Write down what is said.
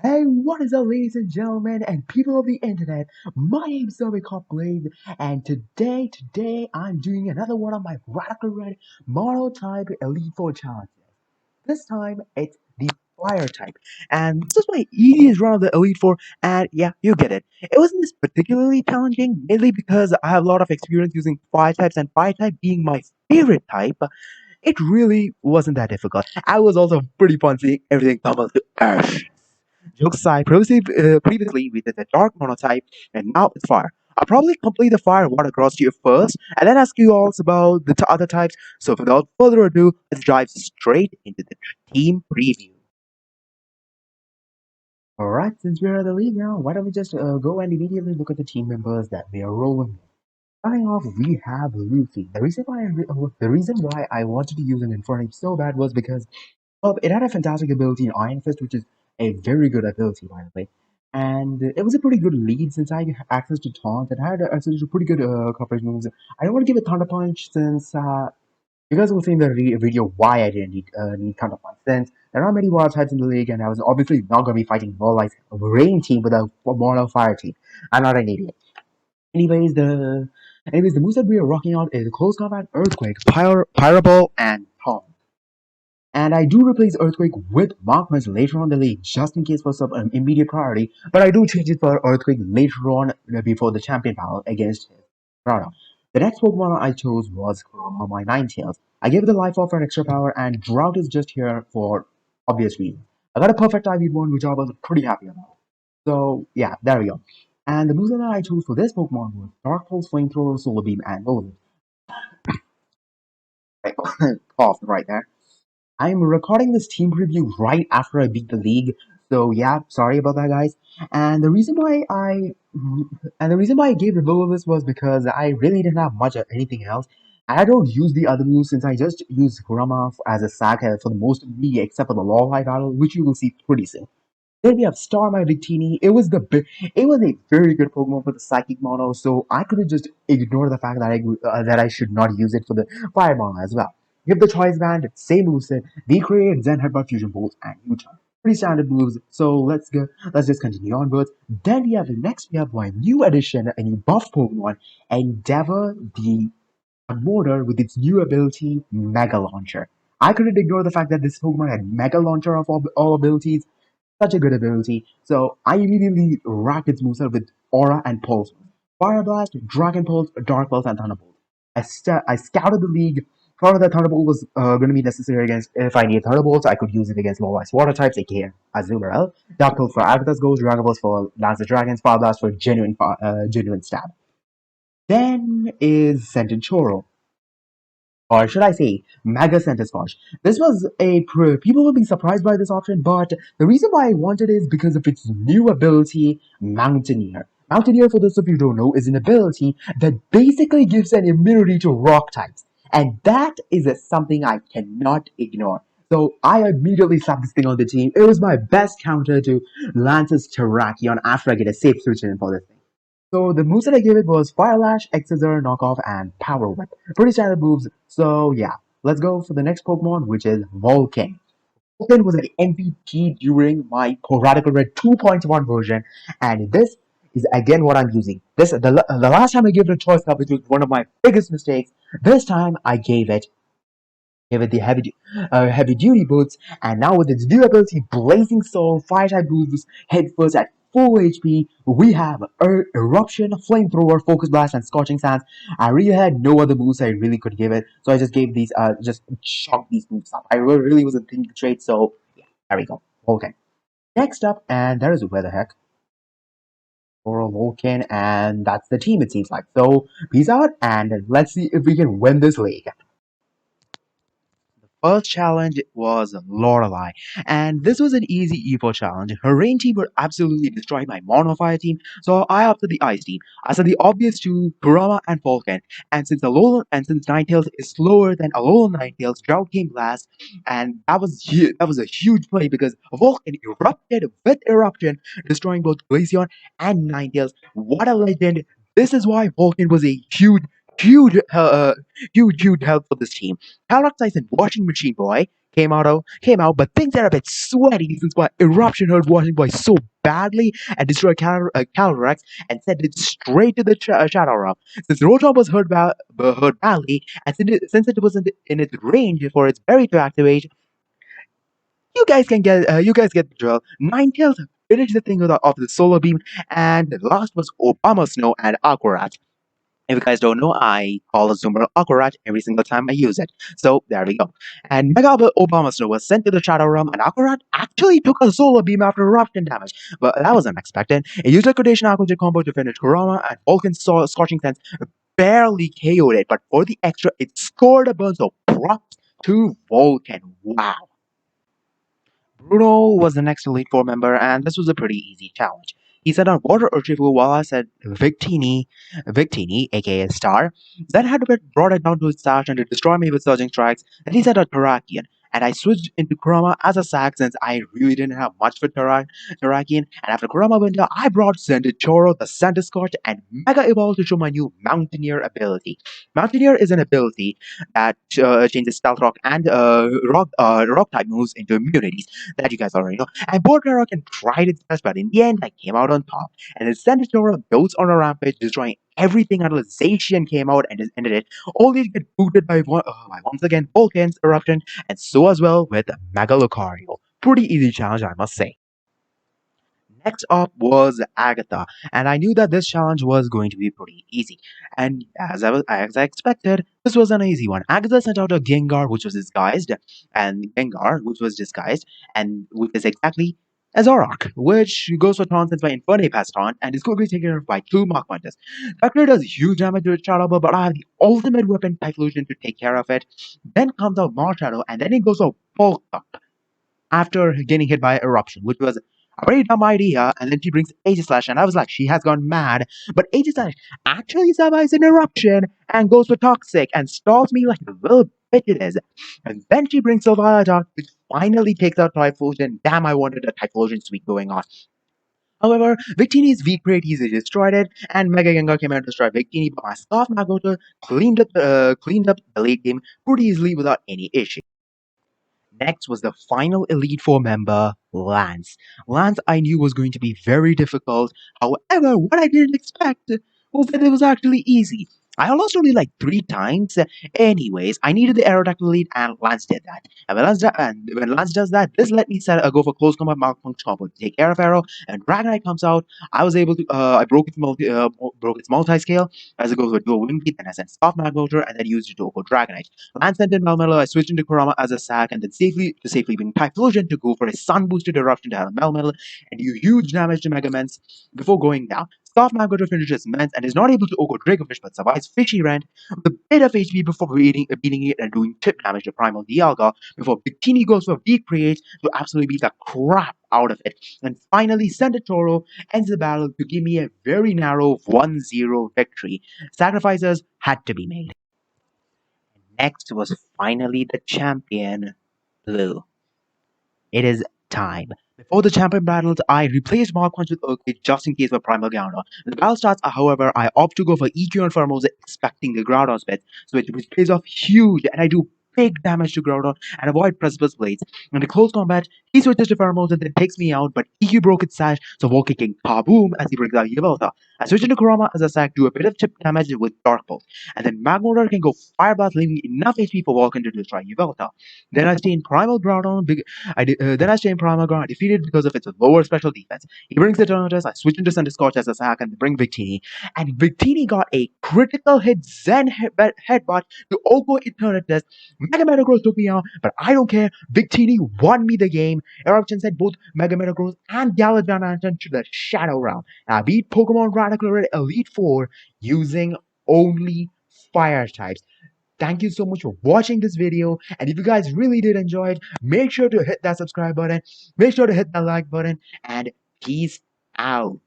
Hey, what is up, ladies and gentlemen, and people of the internet? My name is Zoe Blade, and today, I'm doing another one of my Radical Red Monotype Elite Four challenges. This time, it's the Fire type, and this is my easiest run of the Elite Four, and yeah, you get it. It wasn't this particularly challenging, mainly because I have a lot of experience using Fire types, and Fire type being my favorite type, it really wasn't that difficult. I was also pretty fun seeing everything tumble to earth. Jokes aside, previously we did the dark monotype, and now it's fire. I'll probably complete the fire water cross to you first, and then ask you all about the other types. So without further ado, let's dive straight into the team preview. Alright, since we're at the league now, why don't we just go and immediately look at the team members that we are rolling with. Starting off, we have Luffy. The reason why I wanted to use an Infernape so bad was because it had a fantastic ability in Iron Fist, which is a very good ability, by the way. And it was a pretty good lead since I had access to Taunt and had access to pretty good coverage moves. I don't want to give it Thunder Punch since you guys will see in the video why I didn't need Thunder Punch. Since there are many wild types in the league, and I was obviously not going to be fighting Volite's Rain team with a Mono Fire team. I'm not an idiot. Anyways, the moves that we are rocking out is Close Combat, Earthquake, Pyro and Taunt. And I do replace Earthquake with Mark Punch later on in the league, just in case for some immediate priority, but I do change it for Earthquake later on before the champion battle against Rara. The next Pokemon I chose was Kurama, my Ninetales. I gave it the Life Off for an extra power, and Drought is just here for obvious reasons. I got a perfect IV one, which I was pretty happy about. So, yeah, there we go. And the moves that I chose for this Pokemon was Dark Pulse, Flamethrower, Solar Beam, and Volt. Cough right there. I'm recording this team preview right after I beat the league, so yeah, sorry about that, guys. And the reason why I gave Revolvus was because I really didn't have much of anything else. I don't use the other moves since I just use Kurama as a sack for the most of me, except for the Law High battle, which you will see pretty soon. Then we have Starmie Victini. It was a very good Pokemon for the Psychic Mono, so I could have just ignored the fact that I should not use it for the Fire Mono as well. Give the Choice Band, same moveset, they create Zen Headbutt Fusion Bolts and U-Turn. Pretty standard moves, so let's just continue onwards. Then we have my new addition, a new buff Pokemon, Endeavor the Mortar with its new ability, Mega Launcher. I couldn't ignore the fact that this Pokemon had Mega Launcher of all abilities, such a good ability. So I immediately racked its moveset with Aura and Pulse. Fire Blast, Dragon Pulse, Dark Pulse, and Thunderbolt. I scouted the league, thought that Thunderbolt was going to be necessary against, if I need Thunderbolts, I could use it against low ice water types, aka Azumarill. Dark Pulse for Agatha's Ghost, Dragon Pulse for Lance of Dragons, Fire Blast for genuine stab. Then is Sentence or should I say, Mega Centiskorch. This was people will be surprised by this option, but the reason why I wanted it is because of its new ability, Mountaineer. Mountaineer, for those of you who don't know, is an ability that basically gives an immunity to rock types, and that is something I cannot ignore. So I immediately slapped this thing on the team. It was my best counter to Lance's Terrakion after I get a safe switch in for this thing. So the moves that I gave it was Fire Lash, X-Scissor, Knockoff, and Power Whip. Pretty standard moves. So yeah, let's go for the next Pokemon, which is Vulcan. Vulcan was an MVP during my Radical Red 2.1 version, and this is again what I'm using. The last time I gave it a choice cup, which was one of my biggest mistakes. This time I gave it the heavy duty boots, and now with its new ability Blazing Soul, fire type moves head first at full HP. We have Eruption, Flamethrower, Focus Blast, and Scorching Sands. I really had no other moves I really could give it, so I just gave these just chalked these moves up. I really wasn't thinking straight, so yeah, there we go. Okay. Next up, and there is where the heck. For Vulcan, and that's the team, it seems like. So peace out, and let's see if we can win this league. First challenge was Lorelei, and this was an easy E4 challenge. Her rain team would absolutely destroy my mono fire team, so I opted the ice team. I said the obvious two, Kurama and Falcon, and since Ninetales is slower than Alolan Ninetales, Drought came last, and that was a huge play because Vulcan erupted with Eruption, destroying both Glaceon and Ninetales. What a legend! This is why Vulcan was a huge help for this team. Parallax Ice and Washing Machine Boy came out, but things are a bit sweaty since my eruption hurt Washington Boy so badly and destroyed Calyrex and sent it straight to the Shadow Realm. Since Rotom was hurt badly, and since it wasn't in its range for its berry to activate, you guys get the drill. Ninetales finished the thing of the Solar Beam, and the last was Obama Snow and Aquarat. If you guys don't know, I call a Zoomer Aquarat every single time I use it. So there we go. And Mega Obama Snow was sent to the Shadow Realm, and Aquarat actually took a Solar Beam after eruption damage. But that was unexpected. It used Liquidation Aqua combo to finish Kurama, and Vulcan's Scorching Sense barely KO'd it, but for the extra, it scored a burn, so props to Vulcan. Wow. Bruno was the next Elite Four member, and this was a pretty easy challenge. He set on Water Urshifu while I said Victini, aka Star. Then had brought it down to its stash and to destroy me with Surging Strikes. Then he said on Terrakion, and I switched into Kurama as a sack since I really didn't have much for Terrakion. And after Kurama Winter, I brought Zendikoro, the Sanduscotch, and Mega Evolve to show my new Mountaineer ability. Mountaineer is an ability that changes Stealth Rock and Rock type moves into immunities that you guys already know. And Borgara tried its best, but in the end, I came out on top. And then Sandikoro goes on a rampage, destroying everything until Zacian came out and ended it, only to get booted by once again Vulcan's eruption, and so as well with Mega Lucario. Pretty easy challenge, I must say. Next up was Agatha, and I knew that this challenge was going to be pretty easy. And as I expected, this was an easy one. Agatha sent out a Gengar which was disguised, and which is exactly a Zoroark, which goes for taunt since my Infernape has taunt and is quickly taken care of by 2 Mach Punches. Factory does huge damage to its Shadow Ball, but I have the ultimate weapon Typhlosion to take care of it. Then comes out Marshadow, and then it goes for Bulk Up after getting hit by Eruption, which was a very dumb idea. And then she brings Aegislash, and I was like, she has gone mad. But Aegislash actually survives an Eruption and goes for Toxic and stalls me like the little bitch it is. And then she brings Sylvia, which finally takes out Typhlosion. Damn, I wanted a Typhlosion sweep going on. However, Victini's weak rate easily destroyed it, and Mega Gengar came out to destroy Victini, but my Soft Magneto cleaned up the late game pretty easily without any issue. Next was the final Elite Four member, Lance. Lance I knew was going to be very difficult. However, what I didn't expect was that it was actually easy. I lost only like 3 times. Anyways, I needed the Aerodactyl lead, and Lance did that. And when Lance does that, this let me go for close combat Mark Punch combo to take care of Arrow. And Dragonite comes out. I was able to. I broke its multi scale as it goes with dual wing beat, and I sent soft Magmotor, and then used it to go Dragonite. Lance sent in Melmetal. I switched into Kurama as a sack, and then safely bring Typhlosion to go for a sun boosted eruption to have Melmetal and do huge damage to Mega Mens before going down. Soft Magneto finishes Mens and is not able to Oko Dracofish but survives Fishy Rent with a bit of HP before beating it and doing tip damage to Primal Dialga before Victini goes for weak create to absolutely beat the crap out of it. And finally, Sanditoro ends the battle to give me a very narrow 1-0 victory. Sacrifices had to be made. Next was finally the champion, Blue. It is time. Before the champion battles, I replaced Mark Punch with Earthquake just in case for Primal Groudon. When the battle starts, however, I opt to go for EQ and Pheromosa expecting the Groudon spits, so which pays off huge, and I do big damage to Groudon and avoid Precipice Blades. In the close combat, he switches to Pheromosa and then takes me out, but EQ broke its sash, so Volk kicking Kaboom as he brings out Yveltal. I switch into Kurama as a sack, do a bit of chip damage with Dark Pulse, and then Magmortar can go Fire Blast, leaving enough HP for Vulcan to destroy Yveltal. Then I stay in Primal Groudon, then I stay in Primal Ground, defeated because of its lower special defense. He brings the Eternatus, I switch into Sanduscotch as a sack and bring Victini. And Victini got a critical hit Zen headbutt to Oko Eternatus. Mega Metagross took me out, but I don't care. Victini won me the game. Eruption sent both Mega Metagross and Gallivantan to the Shadow Realm. I beat Pokemon Radical Red Elite Four using only fire types. Thank you so much for watching this video, and if you guys really did enjoy it, make sure to hit that subscribe button, make sure to hit that like button, and peace out.